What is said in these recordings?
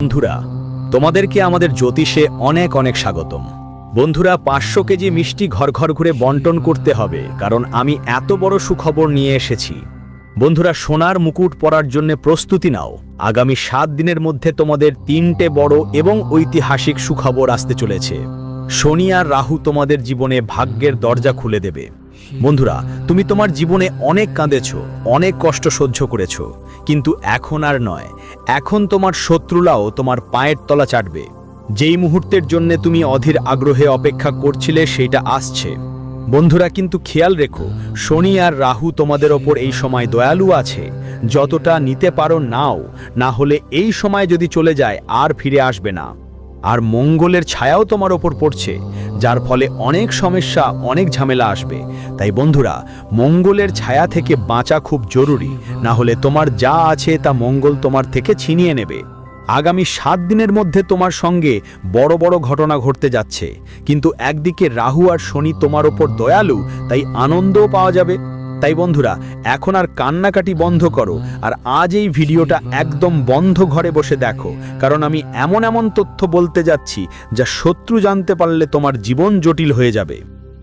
বন্ধুরা, তোমাদেরকে আমাদের জ্যোতিষে অনেক অনেক স্বাগতম। বন্ধুরা, 500 কেজি মিষ্টি ঘর ঘর ঘুরে বন্টন করতে হবে, কারণ আমি এত বড় সুখবর নিয়ে এসেছি। বন্ধুরা, সোনার মুকুট পরার জন্য প্রস্তুতি নাও। আগামী 7 দিনের মধ্যে তোমাদের 3টে বড় এবং ঐতিহাসিক সুখবর আসতে চলেছে। শনি আর রাহু তোমাদের জীবনে ভাগ্যের দরজা খুলে দেবে। বন্ধুরা, তুমি তোমার জীবনে অনেক কাঁদেছ, অনেক কষ্ট সহ্য করেছ, কিন্তু এখন আর নয়। এখন তোমার শত্রুরাও তোমার পায়ের তলা চাটবে। যেই মুহূর্তের জন্য তুমি অধীর আগ্রহে অপেক্ষা করছিলে সেটা আসছে। বন্ধুরা, কিন্তু খেয়াল রেখো, শনি আর রাহু তোমাদের ওপর এই সময় দয়ালু আছে। যতটা নিতে পারো নাও, না হলে এই সময় যদি চলে যায় আর ফিরে আসবে না। আর মঙ্গলের ছায়াও তোমার ওপর পড়ছে, যার ফলে অনেক সমস্যা, অনেক ঝামেলা আসবে। তাই বন্ধুরা, মঙ্গলের ছায়া থেকে বাঁচা খুব জরুরি, না হলে তোমার যা আছে তা মঙ্গল তোমার থেকে ছিনিয়ে নেবে। আগামী 7 দিনের মধ্যে তোমার সঙ্গে বড় বড় ঘটনা ঘটতে যাচ্ছে, কিন্তু একদিকে রাহু আর শনি তোমার ওপর দয়ালু, তাই আনন্দও পাওয়া যাবে। তাই বন্ধুরা, এখন আর কান্নাকাটি বন্ধ করো, আর আজ এই ভিডিওটা একদম বন্ধ ঘরে বসে দেখো, কারণ আমি এমন এমন তথ্য বলতে যাচ্ছি যা শত্রু জানতে পারলে তোমার জীবন জটিল হয়ে যাবে।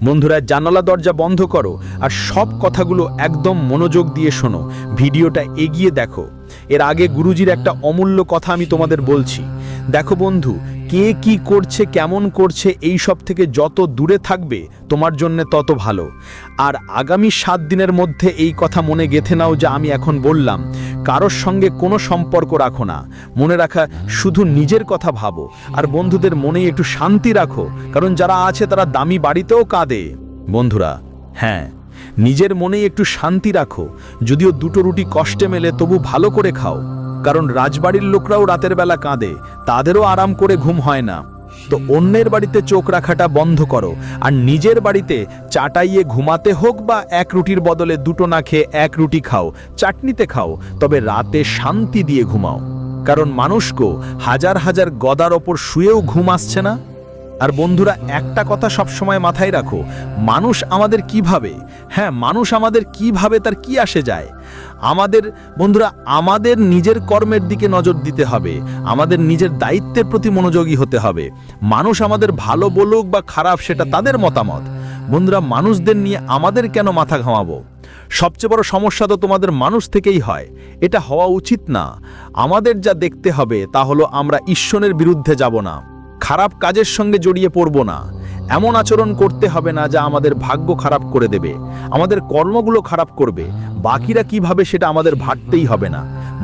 বন্ধুরা, জানালা দরজা বন্ধ করো আর সব কথাগুলো একদম মনোযোগ দিয়ে শোনো। ভিডিওটা এগিয়ে দেখো। এর আগে গুরুজির একটা অমূল্য কথা আমি তোমাদের বলছি। দেখো বন্ধু, কে কি করছে, কেমন করছে, এই সব থেকে যত দূরে থাকবে তোমার জন্য তত ভালো। আর আগামী 7 দিনের মধ্যে এই কথা মনে গেঁথে নাও, যা আমি এখন বললাম। কারোর সঙ্গে কোনো সম্পর্ক রাখো না। মনে রাখা, শুধু নিজের কথা ভাবো, আর বন্ধুদের মনে একটু শান্তি রাখো, কারণ যারা আছে তারা দামি বাড়িতেও কাঁদে। বন্ধুরা, হ্যাঁ, নিজের মনে একটু শান্তি রাখো। যদিও 2টো রুটি কষ্টে মেলে, তবু ভালো করে খাও, কারণ রাজবাড়ির লোকরাও রাতের বেলা কাঁদে, তাদেরও আরাম করে ঘুম হয় না। তো অন্যের বাড়িতে চোখ রাখাটা বন্ধ করো, আর নিজের বাড়িতে চাটাইয়ে ঘুমাতে হোক বা 1 রুটির বদলে 2টো না খেয়ে 1 রুটি খাও, চাটনিতে খাও, তবে রাতে শান্তি দিয়ে ঘুমাও। কারণ মানুষকে হাজার হাজার গদার ওপর শুয়েও ঘুম আসছে না। আর বন্ধুরা, একটা কথা সবসময় মাথায় রাখো, মানুষ আমাদের কিভাবে, হ্যাঁ, মানুষ আমাদের কিভাবে তার কি আসে যায়। আমাদের নিজের কর্মের দিকে নজর দিতে হবে, আমাদের নিজের দায়িত্বের প্রতি মনোযোগী হতে হবে। মানুষ আমাদের ভালো বলুক বা খারাপ, সেটা তাদের মতামত। বন্ধুরা, মানুষদের নিয়ে আমাদের কেন মাথা ঘামাবো? সবচেয়ে বড় সমস্যা তো তোমাদের মানুষ থেকেই হয়। এটা হওয়া উচিত না। আমাদের যা দেখতে হবে তা হলো, আমরা ঈশ্বরের বিরুদ্ধে যাব না, খারাপ কাজের সঙ্গে জড়িয়ে পড়ব না, এমন আচরণ করতে হবে না যা আমাদের ভাগ্য খারাপ করে দেবে, আমাদের কর্মগুলো খারাপ করবে। বাকিরা কিভাবে সেটা আমাদের ভাবতেই হবে না।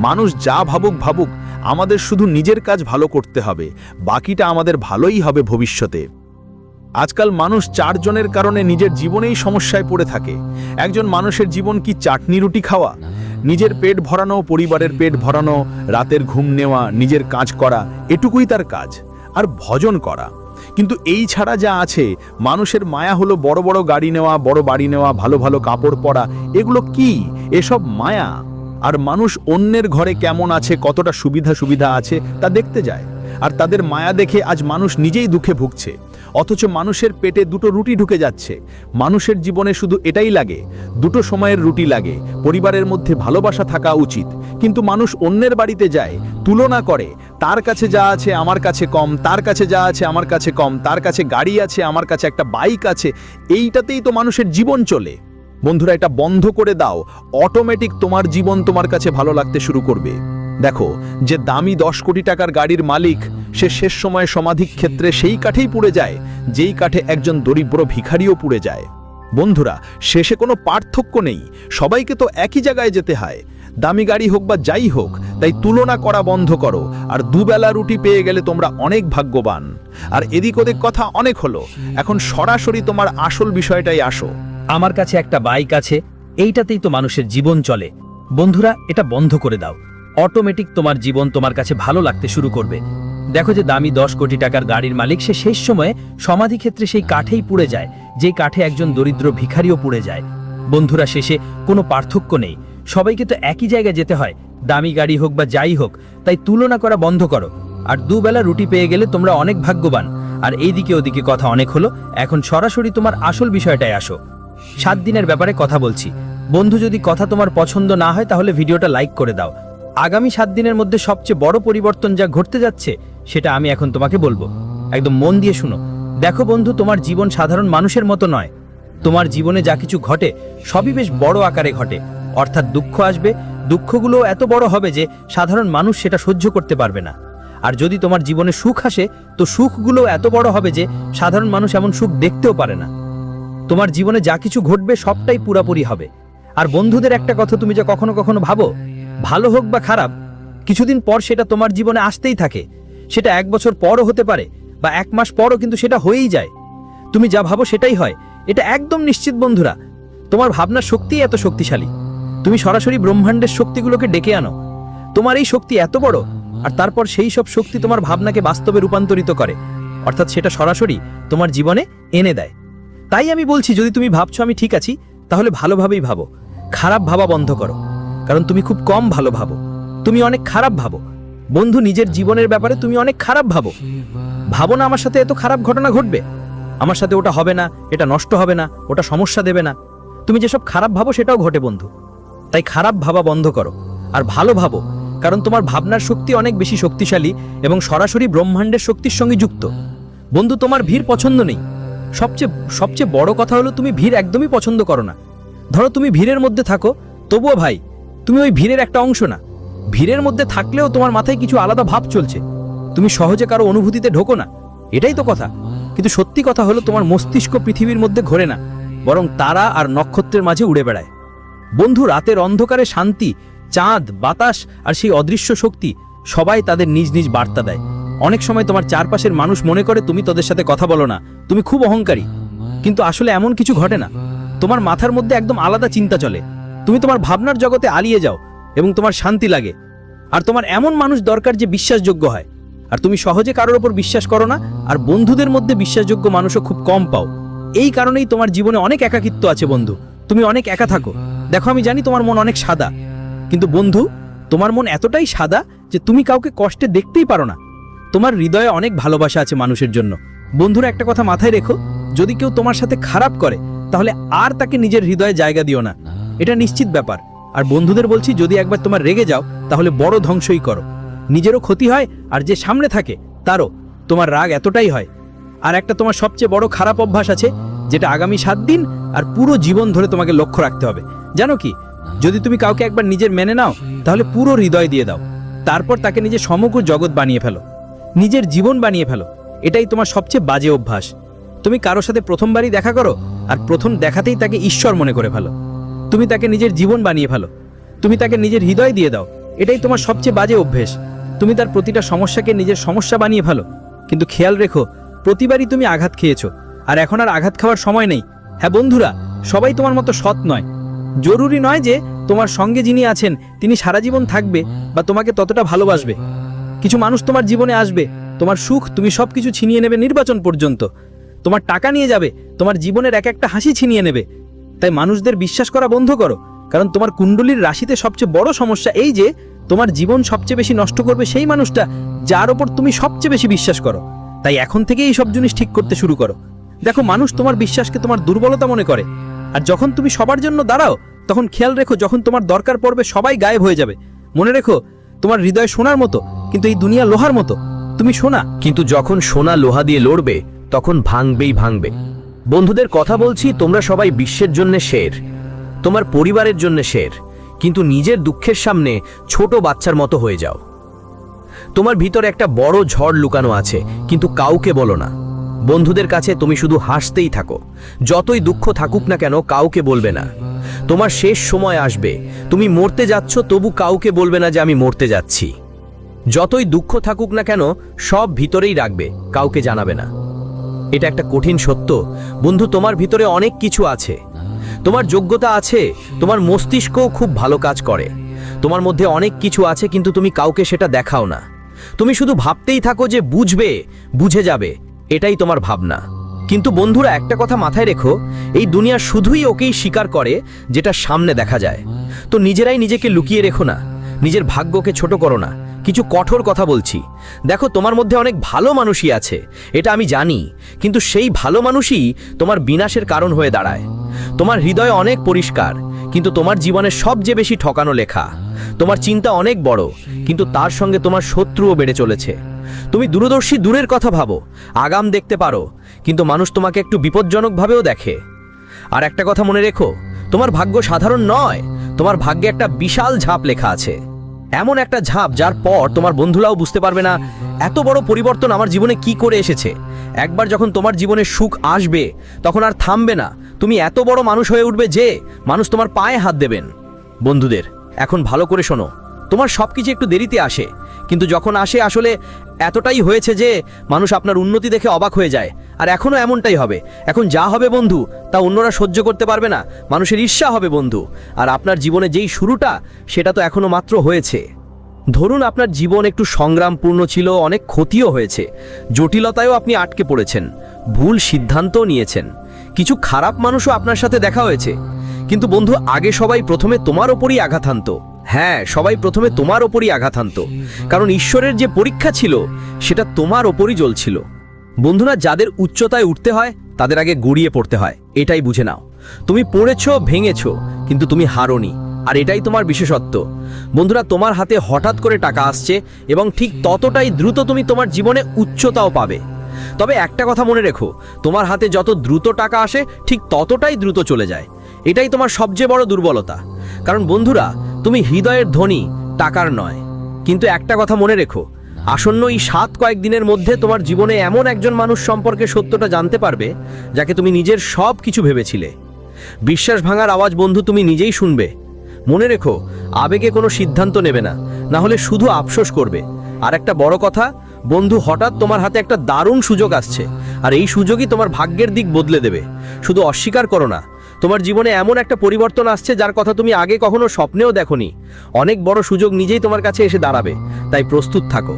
মানুষ যা ভাবুক ভাবুক, আমাদের শুধু নিজের কাজ ভালো করতে হবে, বাকিটা আমাদের ভালোই হবে ভবিষ্যতে। আজকাল মানুষ 4 জনের কারণে নিজের জীবনেই সমস্যায় পড়ে থাকে। একজন মানুষের জীবন কি চাটনি রুটি খাওয়া? নিজের পেট ভরানো, পরিবারের পেট ভরানো, রাতের ঘুম নেওয়া, নিজের কাজ করা, এটুকুই তার কাজ, আর ভজন করা। কিন্তু এই ছাড়া যা আছে, মানুষের মায়া হলো বড় বড় গাড়ি নেওয়া, বড় বাড়ি নেওয়া, ভালো ভালো কাপড় পরা। এগুলো কি? এসব মায়া। আর মানুষ অন্যের ঘরে কেমন আছে, কতটা সুবিধা আছে তা দেখতে যায়, আর তাদের মায়া দেখে আজ মানুষ নিজেই দুঃখে ভুগছে। অথচ মানুষের পেটে 2টো রুটি ঢুকে যাচ্ছে। মানুষের জীবনে শুধু এটাই লাগে, 2টো সময়ের রুটি লাগে, পরিবারের মধ্যে ভালোবাসা থাকা উচিত। কিন্তু মানুষ অন্যের বাড়িতে যায়, তুলনা করে, তার কাছে যা আছে আমার কাছে কম, তার কাছে যা আছে আমার কাছে কম, তার কাছে গাড়ি আছে, আমার কাছে একটা বাইক আছে। এইটাতেই তো মানুষের জীবন চলে। বন্ধুরা, এটা বন্ধ করে দাও, অটোমেটিক তোমার জীবন তোমার কাছে ভালো লাগতে শুরু করবে। দেখো, যে দামি 10 কোটি টাকার গাড়ির মালিক, সে শেষ সময়ে সমাধি ক্ষেত্রে সেই কাঠেই পুড়ে যায়, যেই কাঠে একজন দরিদ্র ভিখারিও পুড়ে যায়। বন্ধুরা, শেষে কোনো পার্থক্য নেই, সবাইকে তো একই জায়গায় যেতে হয়, দামি গাড়ি হোক বা যাই হোক। তাই তুলনা করা বন্ধ করো, আর 2 বেলা রুটি পেয়ে গেলে তোমরা অনেক ভাগ্যবান। আর এদিক ওদিক কথা অনেক হলো, এখন সরাসরি তোমার আসল বিষয়টাই আসো। আমার কাছে একটা বাইক আছে, এইটাতেই তো মানুষের জীবন চলে। বন্ধুরা, এটা বন্ধ করে দাও, অটোমেটিক তোমার জীবন তোমার কাছে ভালো লাগতে শুরু করবে। দেখো, যে দামি 10 কোটি টাকার গাড়ির মালিক, সে শেষ সময়ে সমাধি ক্ষেত্রে সেই কাঠেই পুড়ে যায়, যেই কাঠে একজন দরিদ্র ভিখারিও পুড়ে যায়। বন্ধুরা, শেষে কোনো পার্থক্য নেই, সবাইকে তো একই জায়গায় যেতে হয়, দামি গাড়ি হোক বা যাই হোক। তাই তুলনা করা বন্ধ করো, আর 2 বেলা রুটি পেয়ে গেলে তোমরা অনেক ভাগ্যবান। আর এইদিকে ওদিকে কথা অনেক হলো, এখন সরাসরি তোমার আসল বিষয়টাই আসো। 7 দিনের ব্যাপারে কথা বলছি। বন্ধু, যদি কথা তোমার পছন্দ না হয় তাহলে ভিডিওটা লাইক করে দাও, আগামী 7 দিনের মধ্যে সবচেয়ে বড় পরিবর্তন যা ঘটতে যাচ্ছে সেটা আমি এখন তোমাকে বলবো। একদম মন দিয়ে শুনো। দেখো বন্ধু, তোমার জীবন সাধারণ মানুষের মতো নয়। তোমার জীবনে যা কিছু ঘটে সবই বেশ বড় আকারে ঘটে। অর্থাৎ দুঃখ আসবে, দুঃখগুলো এত বড় হবে যে সাধারণ মানুষ সেটা সহ্য করতে পারবে না। আর যদি তোমার জীবনে সুখ আসে, তো সুখগুলো এত বড় হবে যে সাধারণ মানুষ এমন সুখ দেখতেও পারে না। তোমার জীবনে যা কিছু ঘটবে সবটাই পুরাপুরি হবে। আর বন্ধুদের একটা কথা তুমি যে কখনো কখনো ভাবো, ভালো হোক বা খারাপ, কিছুদিন পর সেটা তোমার জীবনে আসতেই থাকে। সেটা 1 বছর পরও হতে পারে বা 1 মাস পরও, কিন্তু সেটা হয়েই যায়। তুমি যা ভাবো সেটাই হয়, এটা একদম নিশ্চিত। বন্ধুরা, তোমার ভাবনার শক্তি এত শক্তিশালী। তুমি সরাসরি ব্রহ্মাণ্ডের শক্তিগুলোকে ডেকে আনো। তোমার এই শক্তি এত বড়, আর তারপর সেই সব শক্তি তোমার ভাবনাকে বাস্তবে রূপান্তরিত করে, অর্থাৎ সেটা সরাসরি তোমার জীবনে এনে দেয়। তাই আমি বলছি, যদি তুমি ভাবছো আমি ঠিক আছি, তাহলে ভালোভাবেই ভাবো। খারাপ ভাবা বন্ধ করো, কারণ তুমি খুব কম ভালো ভাবো। তুমি অনেক খারাপ ভাবো বন্ধু। নিজের জীবনের ব্যাপারে তুমি অনেক খারাপ ভাবো। ভাবো না আমার সাথে এত খারাপ ঘটনা ঘটবে, আমার সাথে ওটা হবে না, এটা নষ্ট হবে না, ওটা সমস্যা দেবে না। তুমি যেসব খারাপ ভাবো সেটাও ঘটে বন্ধু। তাই খারাপ ভাবা বন্ধ করো আর ভালো ভাবো, কারণ তোমার ভাবনার শক্তি অনেক বেশি শক্তিশালী এবং সরাসরি ব্রহ্মাণ্ডের শক্তির সঙ্গে যুক্ত। বন্ধু, তোমার ভিড় পছন্দ নেই। সবচেয়ে বড় কথা হলো তুমি ভিড় একদমই পছন্দ করো না। ধরো তুমি ভিড়ের মধ্যে থাকো, তবুও ভাই তুমি ওই ভিড়ের একটা অংশ না। ভিড়ের মধ্যে থাকলেও তোমার মাথায় কিছু আলাদা ভাব চলছে। তুমি সহজে কারো অনুভূতিতে ঢোকো না, এটাই তো কথা। কিন্তু সত্যি কথা হলো তোমার মস্তিষ্ক পৃথিবীর মধ্যে ঘোরে না, বরং তারা আর নক্ষত্রের মাঝে উড়ে বেড়ায়। বন্ধু, রাতের অন্ধকারে শান্তি, চাঁদ, বাতাস আর সেই অদৃশ্য শক্তি সবাই তাদের নিজ নিজ বার্তা দেয়। অনেক সময় তোমার চারপাশের মানুষ মনে করে তুমি তাদের সাথে কথা বলো না, তুমি খুব অহংকারী। কিন্তু আসলে এমন কিছু ঘটে না। তোমার মাথার মধ্যে একদম আলাদা চিন্তা চলে। তুমি তোমার ভাবনার জগতে আলিয়ে যাও এবং তোমার শান্তি লাগে। আর তোমার এমন মানুষ দরকার যে বিশ্বাসযোগ্য হয়। আর তুমি সহজে কারোর ওপর বিশ্বাস করো না, আর বন্ধুদের মধ্যে বিশ্বাসযোগ্য মানুষও খুব কম পাও। এই কারণেই তোমার জীবনে অনেক একাকিত্ব আছে বন্ধু। তুমি অনেক একা থাকো। দেখো, আমি জানি তোমার মন অনেক সাদা, কিন্তু বন্ধু, তোমার মন এতটাই সাদা যে তুমি কাউকে কষ্টে দেখতেই পারো না। তোমার হৃদয়ে অনেক ভালোবাসা আছে মানুষের জন্য। বন্ধুরা, একটা কথা মাথায় রেখো, যদি কেউ তোমার সাথে খারাপ করে তাহলে আর তাকে নিজের হৃদয়ে জায়গা দিও না। এটা নিশ্চিত ব্যাপার। আর বন্ধুদের বলছি, যদি একবার তোমার রেগে যাও তাহলে বড় ধ্বংসই করো। নিজেরও ক্ষতি হয়, আর যে সামনে থাকে তারও। তোমার রাগ এতটাই হয়। আর একটা তোমার সবচেয়ে বড় খারাপ অভ্যাস আছে, যেটা আগামী 7 দিন আর পুরো জীবন ধরে তোমাকে লক্ষ্য রাখতে হবে। জানো কি? যদি তুমি কাউকে একবার নিজের মেনে নাও, তাহলে পুরো হৃদয় দিয়ে দাও। তারপর তাকে নিজের সমগ্র জগৎ বানিয়ে ফেলো, নিজের জীবন বানিয়ে ফেলো। এটাই তোমার সবচেয়ে বাজে অভ্যাস। তুমি কারোর সাথে প্রথমবারই দেখা করো, আর প্রথম দেখাতেই তাকে ঈশ্বর মনে করে ফেলো। তুমি তাকে নিজের জীবন বানিয়ে ফেলো, তুমি তাকে নিজের হৃদয় দিয়ে দাও। এটাই তোমার সবচেয়ে বাজে অভ্যেস। তুমি তার প্রতিটা সমস্যাকে নিজের সমস্যা বানিয়ে ফেলো। কিন্তু খেয়াল রেখো, প্রতিবারই তুমি আঘাত খেয়েছো, আর এখন আর আঘাত খাওয়ার সময় নেই। হ্যাঁ বন্ধুরা, সবাই তোমার মতো সৎ নয়। জরুরি নয় যে তোমার সঙ্গে যিনি আছেন তিনি সারা জীবন থাকবে বা তোমাকে ততটা ভালোবাসবে। কিছু মানুষ তোমার জীবনে আসবে, তোমার সুখ তুমি সবকিছু ছিনিয়ে নেবে নির্বাচন পর্যন্ত। তোমার টাকা নিয়ে যাবে, তোমার জীবনের এক একটা হাসি ছিনিয়ে নেবে। তাই মানুষদের বিশ্বাস করা বন্ধ করো, কারণ তোমার কুণ্ডলীর রাশিতে সবচেয়ে বড় সমস্যা এই যে তোমার জীবন সবচেয়ে বেশি নষ্ট করবে সেই মানুষটা যার ওপর তুমি সবচেয়ে বেশি বিশ্বাস করো। তাই এখন থেকে এই সব জিনিস ঠিক করতে শুরু করো। দেখো, মানুষ তোমার বিশ্বাসকে তোমার দুর্বলতা মনে করে, আর যখন তুমি সবার জন্য দাঁড়াও তখন খেয়াল রেখো, যখন তোমার দরকার পড়বে সবাই গায়েব হয়ে যাবে। মনে রেখো, তোমার হৃদয় সোনার মতো, কিন্তু এই দুনিয়া লোহার মতো। তুমি সোনা, কিন্তু যখন সোনা লোহা দিয়ে লড়বে তখন ভাঙবেই ভাঙবে। বন্ধুদের কথা বলছি, তোমরা সবাই বিশ্বের জন্য শের, তোমার পরিবারের জন্য শের, কিন্তু নিজের দুঃখের সামনে ছোট বাচ্চার মতো হয়ে যাও। তোমার ভিতরে একটা বড় ঝড় লুকানো আছে, কিন্তু কাউকে বলো না। বন্ধুদের কাছে তুমি শুধু হাসতেই থাকো। যতই দুঃখ থাকুক না কেন কাউকে বলবে না। তোমার শেষ সময় আসবে, তুমি মরতে যাচ্ছ, তবু কাউকে বলবে না যে আমি মরতে যাচ্ছি। যতই দুঃখ থাকুক না কেন সব ভিতরেই রাখবে, কাউকে জানাবে না। এটা একটা কঠিন সত্য বন্ধু। তোমার ভিতরে অনেক কিছু আছে, তোমার যোগ্যতা আছে, তোমার মস্তিষ্কও খুব ভালো কাজ করে। তোমার মধ্যে অনেক কিছু আছে, কিন্তু তুমি কাউকে সেটা দেখাও না। তুমি শুধু ভাবতেই থাকো যে বুঝবে, বুঝে যাবে, এটাই তোমার ভাবনা। কিন্তু বন্ধুরা, একটা কথা মাথায় রেখো, এই দুনিয়া শুধুই ওকেই স্বীকার করে যেটা সামনে দেখা যায়। তো নিজেরাই নিজেকে লুকিয়ে রেখো না, নিজের ভাগ্যকে ছোট করো না। কিছু কঠোর কথা বলছি। দেখো, তোমার মধ্যে অনেক ভালো মানুষই আছে, এটা আমি জানি, কিন্তু সেই ভালো মানুষই তোমার বিনাশের কারণ হয়ে দাঁড়ায়। তোমার হৃদয় অনেক পরিষ্কার, কিন্তু তোমার জীবনের সবচেয়ে বেশি ঠকানো লেখা। তোমার চিন্তা অনেক বড়, কিন্তু তার সঙ্গে তোমার শত্রুও বেড়ে চলেছে। তুমি দূরদর্শী, দূরের কথা ভাবো, আগাম দেখতে পারো, কিন্তু মানুষ তোমাকে একটু বিপজ্জনকভাবেও দেখে। আর একটা কথা মনে রেখো, তোমার ভাগ্য সাধারণ নয়, তোমার ভাগ্যে একটা বিশাল ঝাঁপ লেখা আছে। এমন একটা ঝাঁপ যার পর তোমার বন্ধুরাও বুঝতে পারবে না এত বড় পরিবর্তন আমার জীবনে কি করে এসেছে। একবার যখন তোমার জীবনে সুখ আসবে, তখন আর থামবে না। তুমি এত বড় মানুষ হয়ে উঠবে যে মানুষ তোমার পায়ে হাত দেবেন। বন্ধুদের, এখন ভালো করে শোনো, তোমার সবকিছু একটু দেরিতে আসে, কিন্তু যখন আসে আসলে এতটাই হয়েছে যে মানুষ আপনার উন্নতি দেখে অবাক হয়ে যায়। আর এখনো এমনটাই হবে। এখন যা হবে বন্ধু, তা অন্যরা সহ্য করতে পারবে না, মানুষের ঈর্ষা হবে বন্ধু। আর আপনার জীবনে যেই শুরুটা, সেটা তো এখনো মাত্র হয়েছে। ধরুন আপনার জীবন একটু সংগ্রামপূর্ণ ছিল, অনেক ক্ষতিও হয়েছে, জটিলতায়ও আপনি আটকে পড়েছেন, ভুল সিদ্ধান্তও নিয়েছেন, কিছু খারাপ মানুষও আপনার সাথে দেখা হয়েছে। কিন্তু বন্ধু, আগে সবাই প্রথমে তোমার ওপরই আঘাত হানতো। হ্যাঁ, সবাই প্রথমে তোমার ওপরই আঘাত হানতো, কারণ ঈশ্বরের যে পরীক্ষা ছিল সেটা তোমার ওপরই জ্বলছিল। বন্ধুরা, যাদের উচ্চতায় উঠতে হয় তাদের আগে গড়িয়ে পড়তে হয়, এটাই বুঝে নাও। তুমি পড়েছ, ভেঙেছ, কিন্তু তুমি হারোনি, আর এটাই তোমার বিশেষত্ব। বন্ধুরা, তোমার হাতে হঠাৎ করে টাকা আসছে এবং ঠিক ততটাই দ্রুত তুমি তোমার জীবনে উচ্চতাও পাবে। তবে একটা কথা মনে রেখো, তোমার হাতে যত দ্রুত টাকা আসে ঠিক ততটাই দ্রুত চলে যায়। এটাই তোমার সবচেয়ে বড় দুর্বলতা। কারণ বন্ধুরা, তুমি হৃদয়ের ধনী, টাকার নয়। কিন্তু একটা কথা মনে রেখো, আসন্ন এই 7 কয়েকদিনের মধ্যে তোমার জীবনে এমন একজন মানুষ সম্পর্কে সত্যটা জানতে পারবে যাকে তুমি নিজের সব কিছু ভেবেছিলে। বিশ্বাস ভাঙার আওয়াজ বন্ধু তুমি নিজেই শুনবে। মনে রেখো, আবেগে কোনো সিদ্ধান্ত নেবে না, না হলে শুধু আফসোস করবে। আর একটা বড় কথা বন্ধু, হঠাৎ তোমার হাতে একটা দারুণ সুযোগ আসছে, আর এই সুযোগই তোমার ভাগ্যের দিক বদলে দেবে। শুধু অস্বীকার করো না, তোমার জীবনে এমন একটা পরিবর্তন আসছে যার কথা তুমি আগে কখনো স্বপ্নেও দেখোনি। অনেক বড় সুযোগ নিজেই তোমার কাছে এসে দাঁড়াবে, তাই প্রস্তুত থাকো।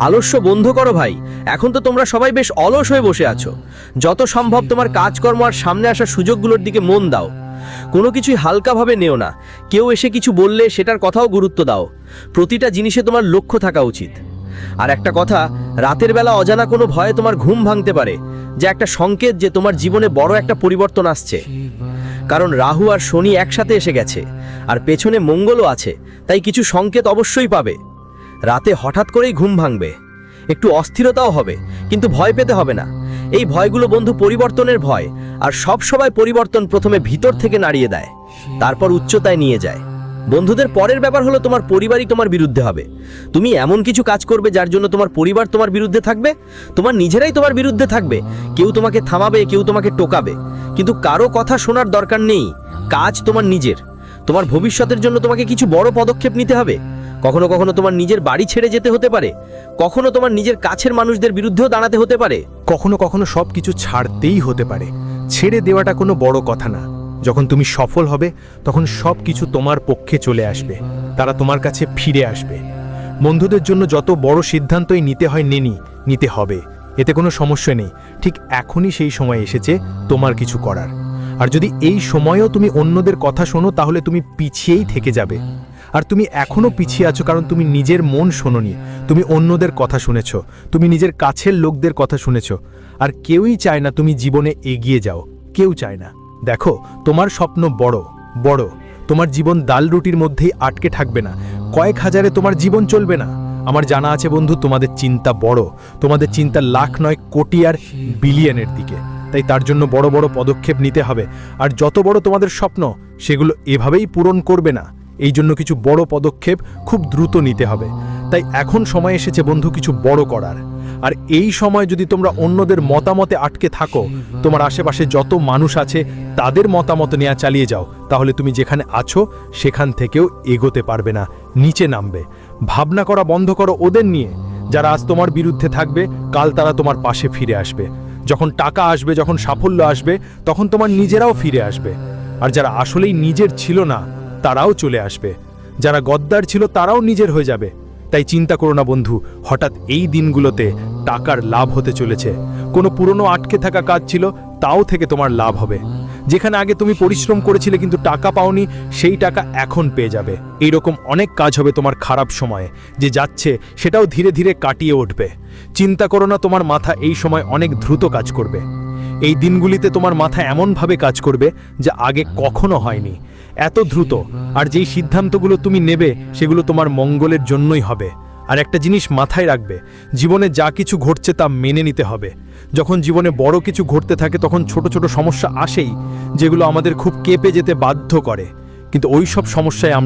আলস্য বন্ধ করো ভাই, এখন তো তোমরা সবাই বেশ অলস হয়ে বসে আছো। যত সম্ভব তোমার কাজকর্ম আর সামনে আসা সুযোগগুলোর দিকে মন দাও। কোনো কিছুই হালকাভাবে নেও না। কেউ এসে কিছু বললে সেটার কথাও গুরুত্ব দাও। প্রতিটা জিনিসে তোমার লক্ষ্য থাকা উচিত। আর একটা কথা, রাতের বেলা অজানা কোনো ভয়ে তোমার ঘুম ভাঙতে পারে, যে একটা সংকেত যে তোমার জীবনে বড় একটা পরিবর্তন আসছে। কারণ রাহু আর শনি একসাথে এসে গেছে, আর পেছনে মঙ্গলও আছে, তাই কিছু সংকেত অবশ্যই পাবে। রাতে হঠাৎ করেই ঘুম ভাঙবে, একটু অস্থিরতাও হবে, কিন্তু ভয় পেতে হবে না। এই ভয়গুলো বন্ধু পরিবর্তনের ভয়, আর সব সময় পরিবর্তন প্রথমে ভিতর থেকে নাড়িয়ে দেয়, তারপর উচ্চতায় নিয়ে যায়। বন্ধুদের, পরের ব্যাপার হলো তোমার পরিবারই তোমার বিরুদ্ধে হবে। তুমি এমন কিছু কাজ করবে যার জন্য তোমার পরিবার তোমার বিরুদ্ধে থাকবে, তোমার নিজেরাই তোমার বিরুদ্ধে থাকবে। কেউ তোমাকে থামাবে, কেউ তোমাকে টোকাবে, কিন্তু কারো কথা শোনার দরকার নেই। কাজ তোমার নিজের। তোমার ভবিষ্যতের জন্য তোমাকে কিছু বড় পদক্ষেপ নিতে হবে। কখনো কখনো তোমার নিজের বাড়ি ছেড়ে যেতে হতে পারে, কখনো তোমার নিজের কাছের মানুষদের বিরুদ্ধেও দাঁড়াতে হতে পারে। কখনো কখনো সবকিছু ছাড়তেই হতে পারে। ছেড়ে দেওয়াটা কোনো বড় কথা না। যখন তুমি সফল হবে, তখন সবকিছু তোমার পক্ষে চলে আসবে, তারা তোমার কাছে ফিরে আসবে। বন্ধুদের জন্য যত বড় সিদ্ধান্তই নিতে হয় নিতে হবে, এতে কোনো সমস্যা নেই। ঠিক এখনই সেই সময় এসেছে তোমার কিছু করার। আর যদি এই সময়েও তুমি অন্যদের কথা শোনো, তাহলে তুমি পিছিয়েই থেকে যাবে। আর তুমি এখনো পিছিয়ে আছো কারণ তুমি নিজের মন শোনোনি, তুমি অন্যদের কথা শুনেছ, তুমি নিজের কাছের লোকদের কথা শুনেছ। আর কেউই চায় না তুমি জীবনে এগিয়ে যাও, কেউ চায় না। দেখো, তোমার স্বপ্ন বড় বড়, তোমার জীবন ডাল রুটির মধ্যেই আটকে থাকবে না, কয়েক হাজারে তোমার জীবন চলবে না। আমার জানা আছে বন্ধু, তোমাদের চিন্তা বড়, তোমাদের চিন্তা লাখ নয় কোটি আর বিলিয়নের দিকে। তাই তার জন্য বড় বড় পদক্ষেপ নিতে হবে। আর যত বড় তোমাদের স্বপ্ন, সেগুলো এভাবেই পূরণ করবে না। এই জন্য কিছু বড় পদক্ষেপ খুব দ্রুত নিতে হবে। তাই এখন সময় এসেছে বন্ধু কিছু বড় করার। আর এই সময় যদি তোমরা অন্যদের মতামতে আটকে থাকো, তোমার আশেপাশে যত মানুষ আছে তাদের মতামত নেওয়া চালিয়ে যাও, তাহলে তুমি যেখানে আছো সেখান থেকেও এগোতে পারবে না, নিচে নামবে। ভাবনা করা বন্ধ করো ওদের নিয়ে। যারা আজ তোমার বিরুদ্ধে থাকবে, কাল তারা তোমার পাশে ফিরে আসবে। যখন টাকা আসবে, যখন সাফল্য আসবে, তখন তোমার নিজেরাও ফিরে আসবে। আর যারা আসলেই নিজের ছিল না, তারাও চলে আসবে। যারা গদ্দার ছিল, তারাও নিজের হয়ে যাবে। তাই চিন্তা করো না বন্ধু, হঠাৎ এই দিনগুলোতে টাকার লাভ হতে চলেছে। কোনো পুরনো আটকে থাকা কাজ ছিল, তাও থেকে তোমার লাভ হবে। যেখানে আগে তুমি পরিশ্রম করেছিলে কিন্তু টাকা পাওনি, সেই টাকা এখন পেয়ে যাবে। এইরকম অনেক কাজ হবে তোমার খারাপ সময়ে, যে যাচ্ছে সেটাও ধীরে ধীরে কাটিয়ে উঠবে। চিন্তা করো না, তোমার মাথা এই সময় অনেক দ্রুত কাজ করবে। এই দিনগুলিতে তোমার মাথা এমনভাবে কাজ করবে যা আগে কখনো হয়নি। এত দ্রুত, আর যেই সিদ্ধান্তগুলো তুমি নেবে সেগুলো তোমার মঙ্গলের জন্যই হবে। আর একটা জিনিস মাথায় রাখবে, জীবনে যা কিছু ঘটছে তা মেনে নিতে হবে। যখন জীবনে বড় কিছু ঘটতে থাকে তখন ছোট ছোট সমস্যা আসেই, যেগুলো আমাদের খুব কেঁপে যেতে বাধ্য করে, কিন্তু ওই সব সমস্যায় আমরা